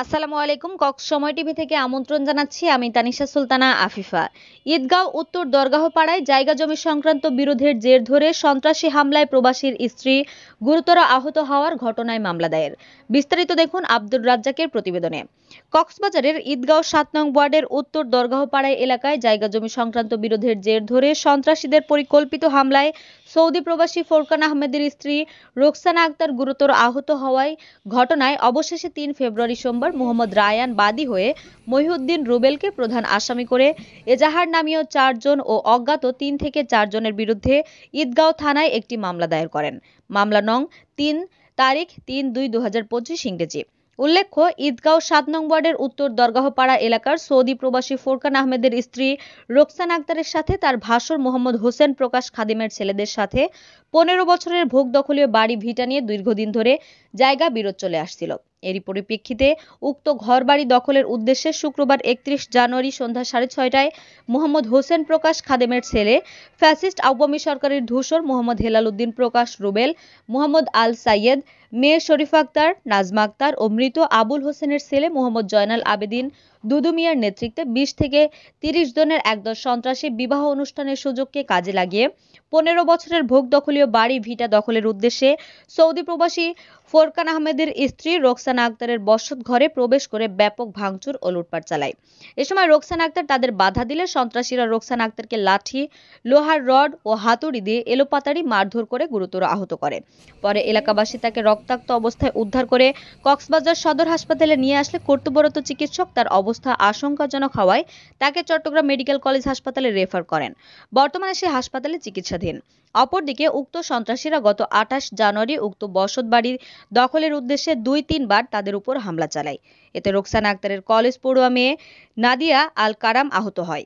আসসালামু আলাইকুম। সময় টিভি থেকে আমন্ত্রণ জানাচ্ছি। আমি তানিশা সুলতানা আফিফা। ঈদগাঁও উত্তর দরগাহ পাড়ায় জায়গা জমি সংক্রান্ত বিরোধের জের ধরে সন্ত্রাসী হামলায় প্রবাসীর স্ত্রী গুরুতর আহত হওয়ার ঘটনায় মামলা দায়ের। বিস্তারিত দেখুন আব্দুর রাজ্জাকের প্রতিবেদনে। কক্সবাজারের ঈদগাঁও ৭ নং ওয়ার্ডের উত্তর দরগাহ পাড়ায় এলাকায় জায়গা জমি সংক্রান্ত বিরোধের জের ধরে সন্ত্রাসীদের পরিকল্পিত হামলায় সৌদি প্রবাসী ফোরকান আহমেদের স্ত্রী রোকসানা আক্তার গুরুতর আহত হওয়ায় ঘটনায় অবশেষে ৩ ফেব্রুয়ারি সোমবার মোহাম্মদ রায়ান বাদী হয়ে মহিউদ্দিন রুবেলকে প্রধান আসামি করে এজাহার নামীয় ৪ জন ও অজ্ঞাত ৩ থেকে ৪ জনের বিরুদ্ধে ঈদগাঁও থানায় একটি মামলা দায়ের করেন। মামলা নং ৩ তারিখ ৩/২/২০২৫ ইংরেজি। উল্লেখ্য, ঈদগাঁও ৭ নং ওয়ার্ডের উত্তর দরগাহপাড়া এলাকার সৌদি প্রবাসী ফোরকান আহমেদের স্ত্রী রোকসানা আক্তারের সাথে তার ভাসুর মোহাম্মদ হোসেন প্রকাশ খাদিমের ছেলেদের সাথে ১৫ বছরের ভোগ দখলীয় বাড়ি ভিটা নিয়ে দীর্ঘদিন ধরে জায়গা বিরোধ চলে আসছিল। এরই পরিপ্রেক্ষিতে উক্ত ঘরবাড়ি দখলের উদ্দেশ্যে শুক্রবার ৩১ জানুয়ারি সন্ধ্যা ৬:৩০টায় মোহাম্মদ হোসেন প্রকাশ খাদেমের ছেলে ফ্যাসিস্ট আওয়ামী সরকারের ধূসর মোহাম্মদ হেলাল উদ্দিন প্রকাশ রুবেল, মোহাম্মদ আল সাইয়েদ, মেয়ে শরীফা আক্তার, নাজমা আক্তার ও মৃত আবুল হোসেনের ছেলে মোহাম্মদ জয়নাল আবেদিন দুদু মিয়ার নেতৃত্বে ২০ থেকে ৩০ জনের একদল সন্ত্রাসী বিবাহ অনুষ্ঠানের সুযোগকে কাজে লাগিয়ে ১৫ বছরের ভোগ দখলীয় বাড়ি ভিটা দখলের উদ্দেশ্যে সৌদি প্রবাসী ফোরকান আহমেদের স্ত্রী রোকসানা আক্তারের বসত ঘরে প্রবেশ করে ব্যাপক ভাঙচুর ও লুটপাট চালায়। এ সময় রোকসানা আক্তার তাদের বাধা দিলে সন্ত্রাসীরা রোকসানা আক্তারকে লাঠি, লোহার রড ও হাতুড়ি দিয়ে এলোপাতাড়ি মারধর করে গুরুতর আহত করে। পরে এলাকাবাসী তাকে রক্তাক্ত অবস্থায় উদ্ধার করে কক্সবাজার সদর হাসপাতালে নিয়ে আসলে কর্তব্যরত চিকিৎসক তার অবস্থা আশঙ্কাজনক হওয়ায় তাকে চট্টগ্রাম মেডিকেল কলেজ হাসপাতালে রেফার করেন। বর্তমানে সে হাসপাতালে চিকিৎসাধীন। অপরদিকে উক্ত সন্ত্রাসীরা গত ২৮ জানুয়ারি উক্ত বসত বাড়ি দখলের উদ্দেশ্যে ২-৩ বার তাদের উপর হামলা চালায়। এতে রোকসানা আক্তারের কলেজ পড়ুয়া মেয়ে নাদিয়া আল কারাম আহত হয়।